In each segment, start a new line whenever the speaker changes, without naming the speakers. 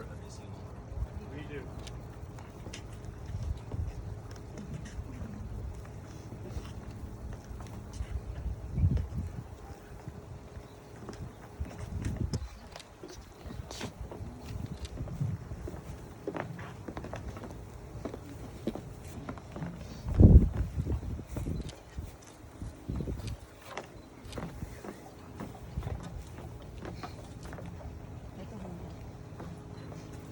support of this union.
We do.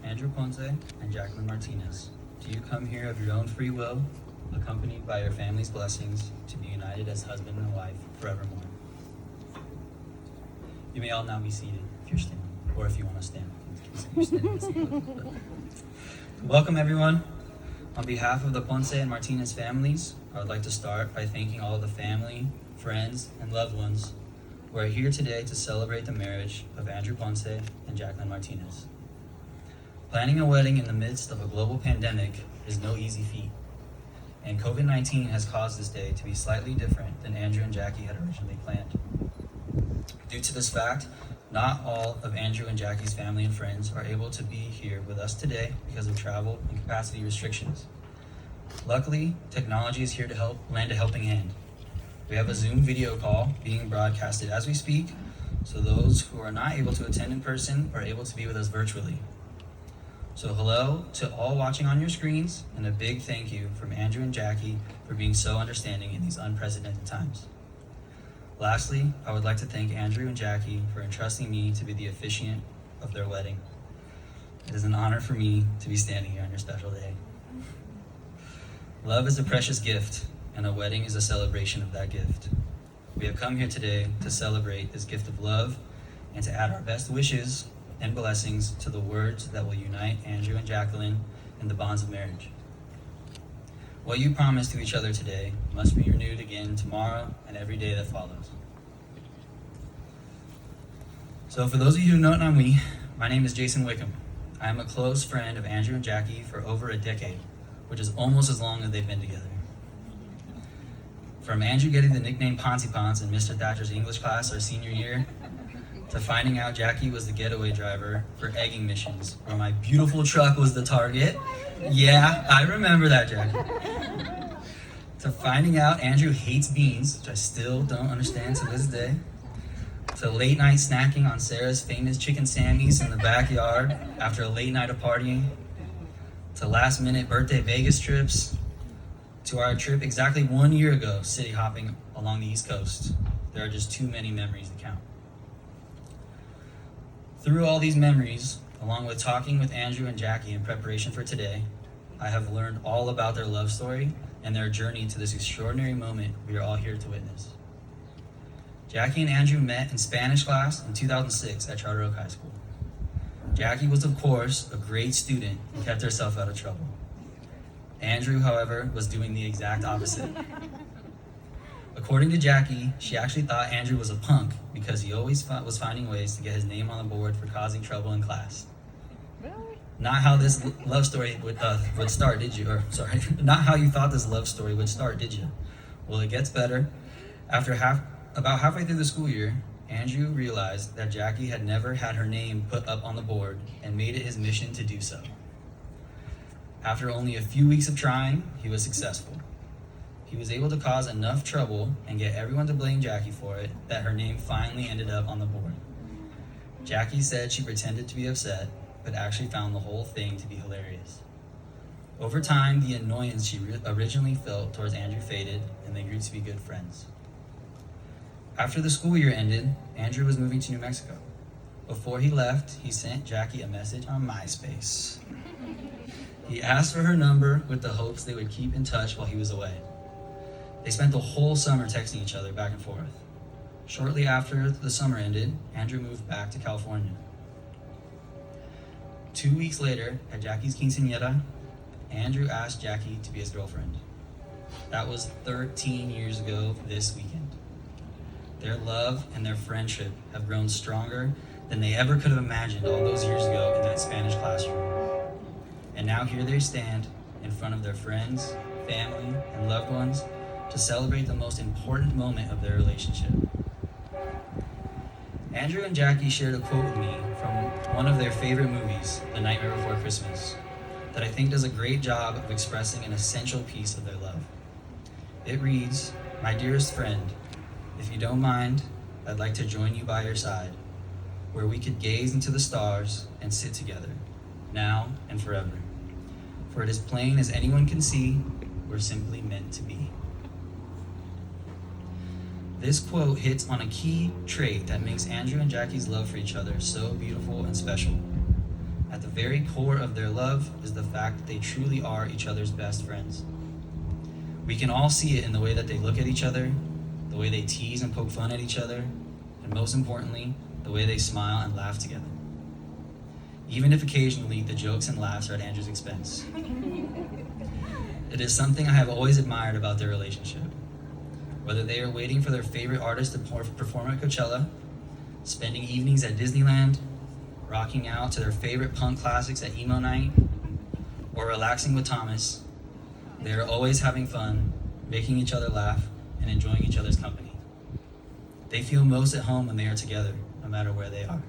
Andrew Ponce and Jacqueline Martinez, do you come here of your own free will, accompanied by your family's blessings, to be united as husband and wife forevermore? You may all now be seated if you're standing, or if you want to stand. You're standing. Welcome, everyone. On behalf of the Ponce and Martinez families, I would like to start by thanking all of the family, friends, and loved ones who are here today to celebrate the marriage of Andrew Ponce and Jacqueline Martinez. Planning a wedding in the midst of a global pandemic is no easy feat, and COVID-19 has caused this day to be slightly different than Andrew and Jackie had originally planned. Due to this fact, not all of Andrew and Jackie's family and friends are able to be here with us today because of travel and capacity restrictions. Luckily, technology is here to help lend a helping hand. We have a Zoom video call being broadcasted as we speak, so those who are not able to attend in person are able to be with us virtually. So hello to all watching on your screens, and a big thank you from Andrew and Jackie for being so understanding in these unprecedented times. Lastly, I would like to thank Andrew and Jackie for entrusting me to be the officiant of their wedding. It is an honor for me to be standing here on your special day. Love is a precious gift, and a wedding is a celebration of that gift. We have come here today to celebrate this gift of love and to add our best wishes and blessings to the words that will unite Andrew and Jacqueline in the bonds of marriage. What you promise to each other today must be renewed again tomorrow and every day that follows. So for those of you who don't know me, my name is Jason Wickham. I am a close friend of Andrew and Jackie for over a decade, which is almost as long as they've been together. From Andrew getting the nickname Ponce in Mr. Thatcher's English class our senior year, to finding out Jackie was the getaway driver for egging missions, where my beautiful truck was the target. Yeah, I remember that, Jackie. To finding out Andrew hates beans, which I still don't understand to this day. To late night snacking on Sarah's famous chicken sammies in the backyard after a late night of partying. To last minute birthday Vegas trips. To our trip exactly 1 year ago, city hopping along the East Coast. There are just too many memories to count. Through all these memories, along with talking with Andrew and Jackie in preparation for today, I have learned all about their love story and their journey to this extraordinary moment we are all here to witness. Jackie and Andrew met in Spanish class in 2006 at Charter Oak High School. Jackie was, of course, a great student and kept herself out of trouble. Andrew, however, was doing the exact opposite. According to Jackie, she actually thought Andrew was a punk because he always was finding ways to get his name on the board for causing trouble in class.
Really?
Not how this love story would start, did you? Or sorry, not how you thought this love story would start, did you? Well, it gets better. About halfway through the school year, Andrew realized that Jackie had never had her name put up on the board and made it his mission to do so. After only a few weeks of trying, he was successful. He was able to cause enough trouble and get everyone to blame Jackie for it that her name finally ended up on the board. Jackie said she pretended to be upset, but actually found the whole thing to be hilarious. Over time, the annoyance she originally felt towards Andrew faded, and they grew to be good friends. After the school year ended, Andrew was moving to New Mexico. Before he left, he sent Jackie a message on MySpace. He asked for her number with the hopes they would keep in touch while he was away. They spent the whole summer texting each other back and forth. Shortly after the summer ended, Andrew moved back to California. 2 weeks later, at Jackie's quinceañera, Andrew asked Jackie to be his girlfriend. That was 13 years ago this weekend. Their love and their friendship have grown stronger than they ever could have imagined all those years ago in that Spanish classroom. And now here they stand in front of their friends, family, and loved ones to celebrate the most important moment of their relationship. Andrew and Jackie shared a quote with me from one of their favorite movies, The Nightmare Before Christmas, that I think does a great job of expressing an essential piece of their love. It reads, "My dearest friend, if you don't mind, I'd like to join you by your side, where we could gaze into the stars and sit together, now and forever. For it is plain as anyone can see, we're simply meant to be." This quote hits on a key trait that makes Andrew and Jackie's love for each other so beautiful and special. At the very core of their love is the fact that they truly are each other's best friends. We can all see it in the way that they look at each other, the way they tease and poke fun at each other, and most importantly, the way they smile and laugh together. Even if occasionally the jokes and laughs are at Andrew's expense. It is something I have always admired about their relationship. Whether they are waiting for their favorite artist to perform at Coachella, spending evenings at Disneyland, rocking out to their favorite punk classics at emo night, or relaxing with Thomas, they are always having fun, making each other laugh, and enjoying each other's company. They feel most at home when they are together, no matter where they are.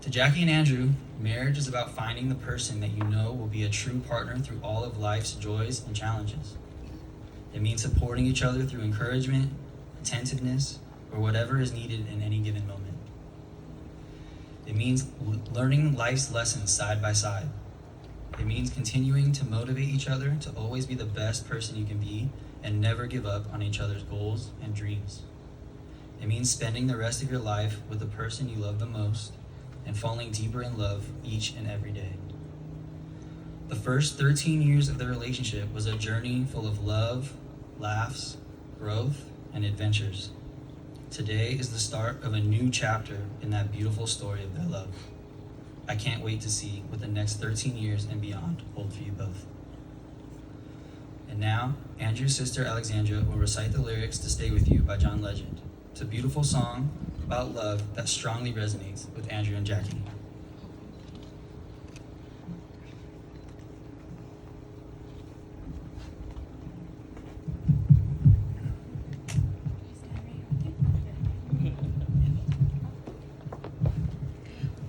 To Jackie and Andrew, marriage is about finding the person that you know will be a true partner through all of life's joys and challenges. It means supporting each other through encouragement, attentiveness, or whatever is needed in any given moment. It means learning life's lessons side by side. It means continuing to motivate each other to always be the best person you can be and never give up on each other's goals and dreams. It means spending the rest of your life with the person you love the most and falling deeper in love each and every day. The first 13 years of their relationship was a journey full of love, laughs, growth, and adventures. Today is the start of a new chapter in that beautiful story of their love. I can't wait to see what the next 13 years and beyond hold for you both. And now, Andrew's sister Alexandra will recite the lyrics to Stay With You by John Legend. It's a beautiful song about love that strongly resonates with Andrew and Jackie.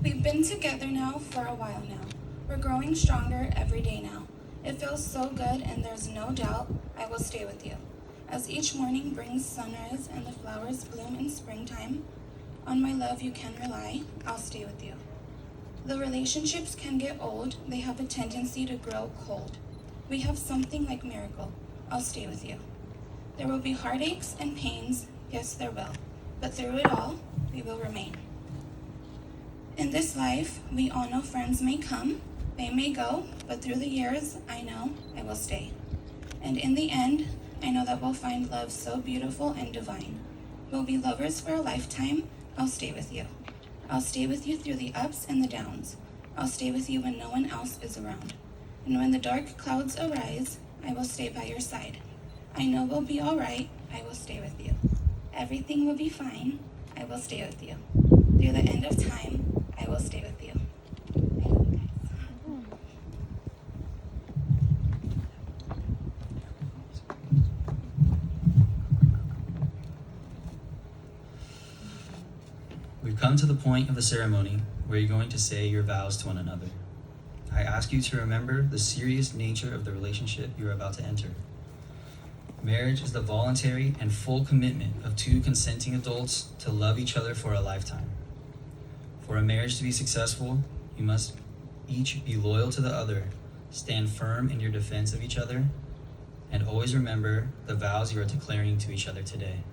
We've been together now for a while now. We're growing stronger every day now. It feels so good, and there's no doubt I will stay with you. As each morning brings sunrise and the flowers bloom in springtime, on my love you can rely, I'll stay with you. The relationships can get old, they have a tendency to grow cold. We have something like miracle, I'll stay with you. There will be heartaches and pains, yes there will, but through it all, we will remain. In this life, we all know friends may come, they may go, but through the years, I know I will stay. And in the end, I know that we'll find love so beautiful and divine. We'll be lovers for a lifetime, I'll stay with you. I'll stay with you through the ups and the downs. I'll stay with you when no one else is around. And when the dark clouds arise, I will stay by your side. I know we'll be all right, I will stay with you. Everything will be fine, I will stay with you. Through the end of time, I will stay with you. I love you guys.
We've come to the point of the ceremony where you're going to say your vows to one another. I ask you to remember the serious nature of the relationship you are about to enter. Marriage is the voluntary and full commitment of two consenting adults to love each other for a lifetime. For a marriage to be successful, you must each be loyal to the other, stand firm in your defense of each other, and always remember the vows you are declaring to each other today.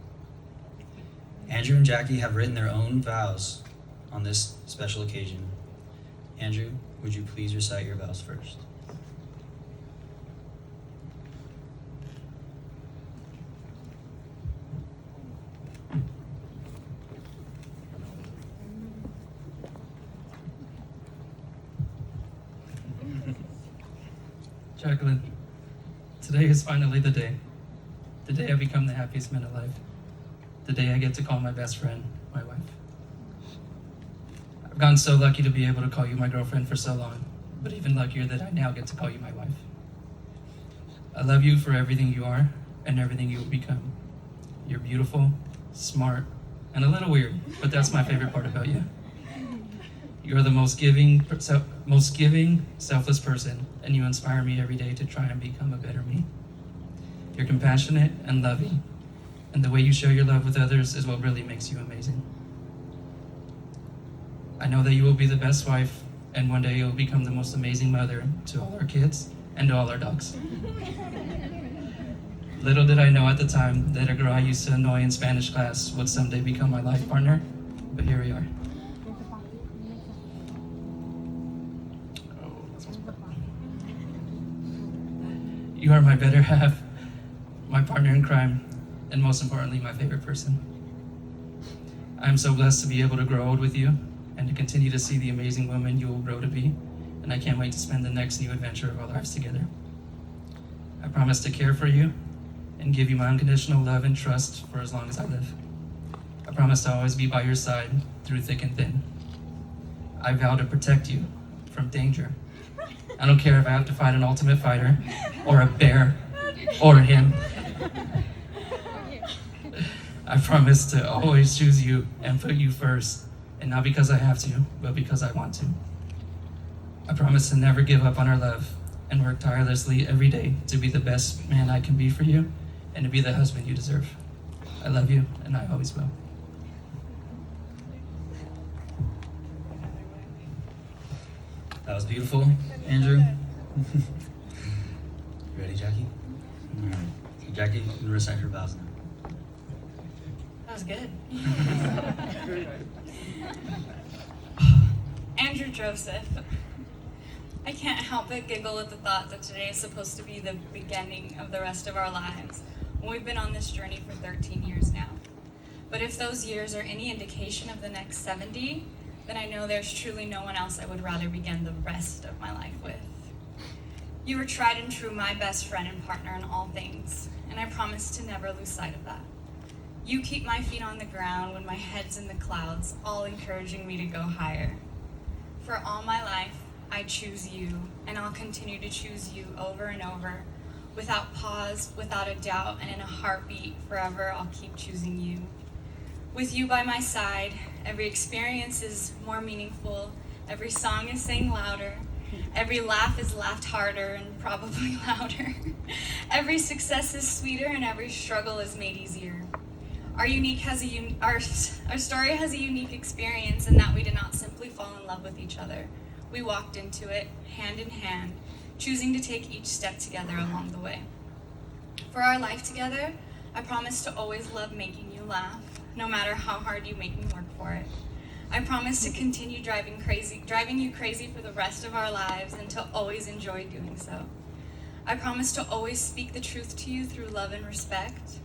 Andrew and Jackie have written their own vows on this special occasion. Andrew, would you please recite your vows first?
Jacqueline, today is finally the day. The day I become the happiest man alive. The day I get to call my best friend my wife. I've gotten so lucky to be able to call you my girlfriend for so long, but even luckier that I now get to call you my wife. I love you for everything you are and everything you will become. You're beautiful, smart, and a little weird, but that's my favorite part about you. You're the most giving, selfless person, and you inspire me every day to try and become a better me. You're compassionate and loving, and the way you share your love with others is what really makes you amazing. I know that you will be the best wife, and one day you'll become the most amazing mother to all our kids and to all our dogs. Little did I know at the time that a girl I used to annoy in Spanish class would someday become my life partner, but here we are. You are my better half, my partner in crime, and most importantly, my favorite person. I am so blessed to be able to grow old with you and to continue to see the amazing woman you will grow to be, and I can't wait to spend the next new adventure of our lives together. I promise to care for you and give you my unconditional love and trust for as long as I live. I promise to always be by your side through thick and thin. I vow to protect you from danger. I don't care if I have to fight an ultimate fighter, or a bear, or him. I promise to always choose you and put you first, and not because I have to, but because I want to. I promise to never give up on our love and work tirelessly every day to be the best man I can be for you and to be the husband you deserve. I love you, and I always will.
That was beautiful, Andrew. You ready, Jackie? All right. So Jackie, you can recite her vows now.
That was good. Andrew Joseph. I can't help but giggle at the thought that today is supposed to be the beginning of the rest of our lives, when we've been on this journey for 13 years now. But if those years are any indication of the next 70, then I know there's truly no one else I would rather begin the rest of my life with. You were tried and true my best friend and partner in all things, and I promise to never lose sight of that. You keep my feet on the ground when my head's in the clouds, all encouraging me to go higher. For all my life, I choose you, and I'll continue to choose you over and over, without pause, without a doubt, and in a heartbeat, forever I'll keep choosing you. With you by my side, every experience is more meaningful, every song is sang louder, every laugh is laughed harder and probably louder. Every success is sweeter and every struggle is made easier. Our story has a unique experience in that we did not simply fall in love with each other. We walked into it hand in hand, choosing to take each step together along the way. For our life together, I promise to always love making you laugh, no matter how hard you make me work for it. I promise to continue driving you crazy for the rest of our lives and to always enjoy doing so. I promise to always speak the truth to you through love and respect.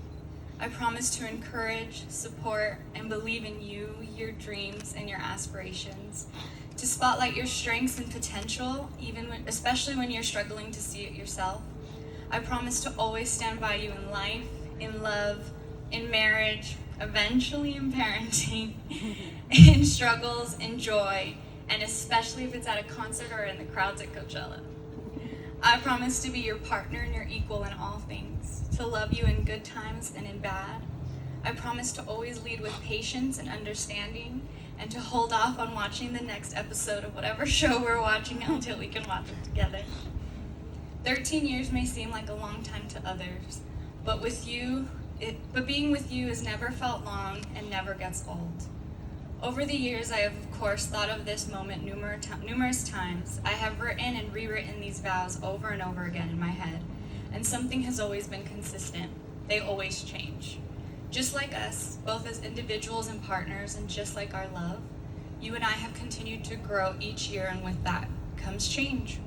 I promise to encourage, support, and believe in you, your dreams, and your aspirations. To spotlight your strengths and potential, especially when you're struggling to see it yourself. I promise to always stand by you in life, in love, in marriage, eventually in parenting, in struggles, in joy, and especially if it's at a concert or in the crowds at Coachella. I promise to be your partner and your equal in all things, to love you in good times and in bad. I promise to always lead with patience and understanding, and to hold off on watching the next episode of whatever show we're watching until we can watch it together. 13 years may seem like a long time to others, but being with you has never felt long and never gets old. Over the years, I have, of course, thought of this moment numerous times. I have written and rewritten these vows over and over again in my head, and something has always been consistent. They always change. Just like us, both as individuals and partners, and just like our love, you and I have continued to grow each year, and with that comes change.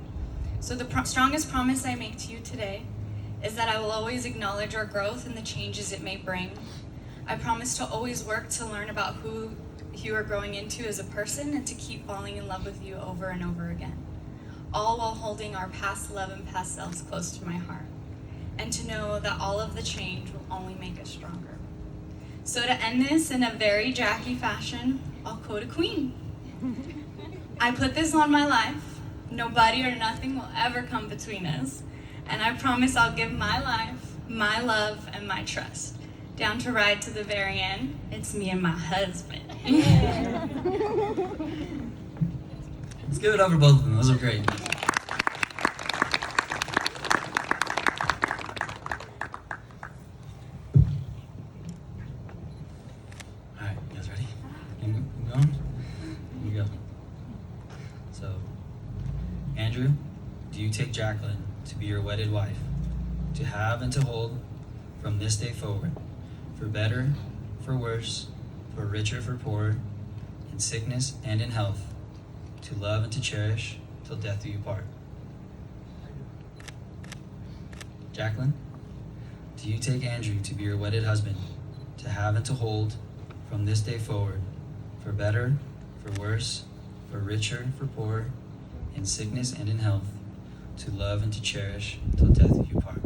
So the strongest promise I make to you today is that I will always acknowledge our growth and the changes it may bring. I promise to always work to learn about who you are growing into as a person and to keep falling in love with you over and over again, all while holding our past love and past selves close to my heart, and to know that all of the change will only make us stronger. So to end this in a very Jackie fashion, I'll quote a queen. I put this on my life. Nobody or nothing will ever come between us. And I promise I'll give my life, my love, and my trust. down to ride to the very end. It's me and my husband.
Let's give it up for both of them. Those are great. All right, you guys ready? You going? Here we go. So, Andrew, do you take Jacqueline to be your wedded wife, to have and to hold from this day forward, for better, for worse, for richer, for poorer, in sickness and in health, to love and to cherish till death do you part? Jacqueline, do you take Andrew to be your wedded husband, to have and to hold from this day forward, for better, for worse, for richer, for poorer, in sickness and in health, to love and to cherish till death do you part?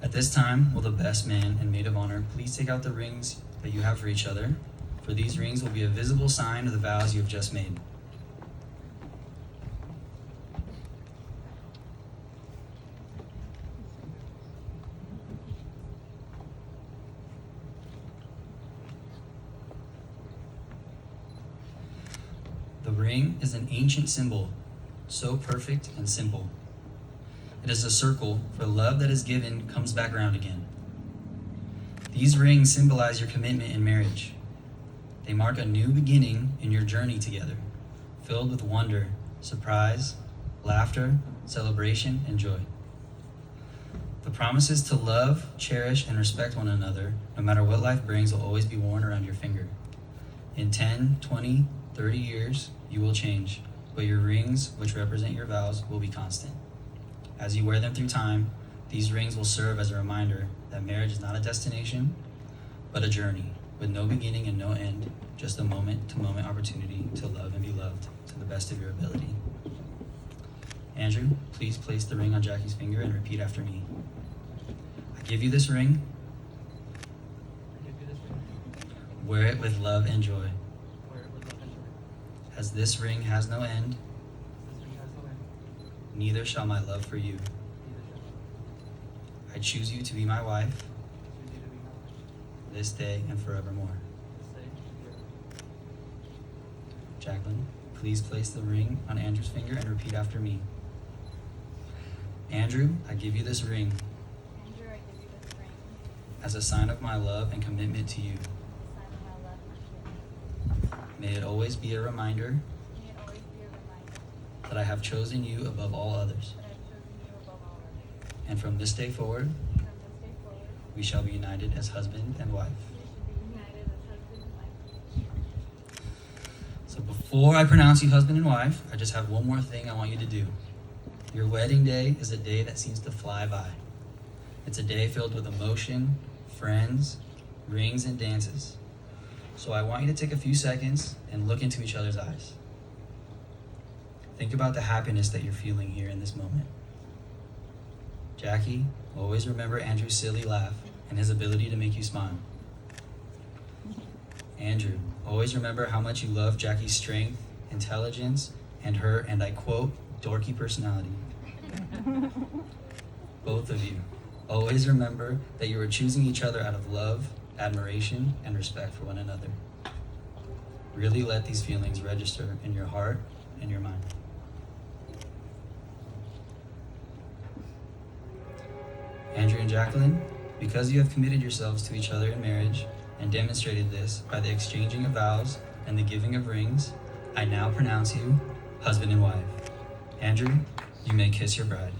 At this time, will the best man and maid of honor please take out the rings that you have for each other, for these rings will be a visible sign of the vows you have just made. The ring is an ancient symbol, so perfect and simple. It is a circle, for love that is given comes back round again. These rings symbolize your commitment in marriage. They mark a new beginning in your journey together, filled with wonder, surprise, laughter, celebration, and joy. The promises to love, cherish, and respect one another, no matter what life brings, will always be worn around your finger. In 10, 20, 30 years, you will change, but your rings, which represent your vows, will be constant. As you wear them through time, these rings will serve as a reminder that marriage is not a destination, but a journey with no beginning and no end, just a moment-to-moment opportunity to love and be loved to the best of your ability. Andrew, please place the ring on Jackie's finger and repeat after me. I give you this ring. Wear it with love and joy. As this ring has no end, neither shall my love for you. I choose you to be my wife this day and forevermore. Jacqueline, please place the ring on Andrew's finger and repeat after me. Andrew, I give you this ring.
Andrew, I give you this ring.
As a sign of my love and commitment to you.
As a sign of my love and commitment.
May it always be a reminder
May it always be a reminder
that I have chosen you above all others.
that I've chosen you above all others.
And from this day forward,
From this day forward,
we shall be united as husband and wife.
we should be united as husband and wife.
So before I pronounce you husband and wife, I just have one more thing I want you to do. Your wedding day is a day that seems to fly by. It's a day filled with emotion, friends, rings, and dances. So I want you to take a few seconds and look into each other's eyes. Think about the happiness that you're feeling here in this moment. Jackie, always remember Andrew's silly laugh and his ability to make you smile. Andrew, always remember how much you love Jackie's strength, intelligence, and her, and I quote, dorky personality. Both of you, always remember that you are choosing each other out of love, admiration, and respect for one another. Really let these feelings register in your heart and your mind. Andrew and Jacqueline, because you have committed yourselves to each other in marriage and demonstrated this by the exchanging of vows and the giving of rings, I now pronounce you husband and wife. Andrew, you may kiss your bride.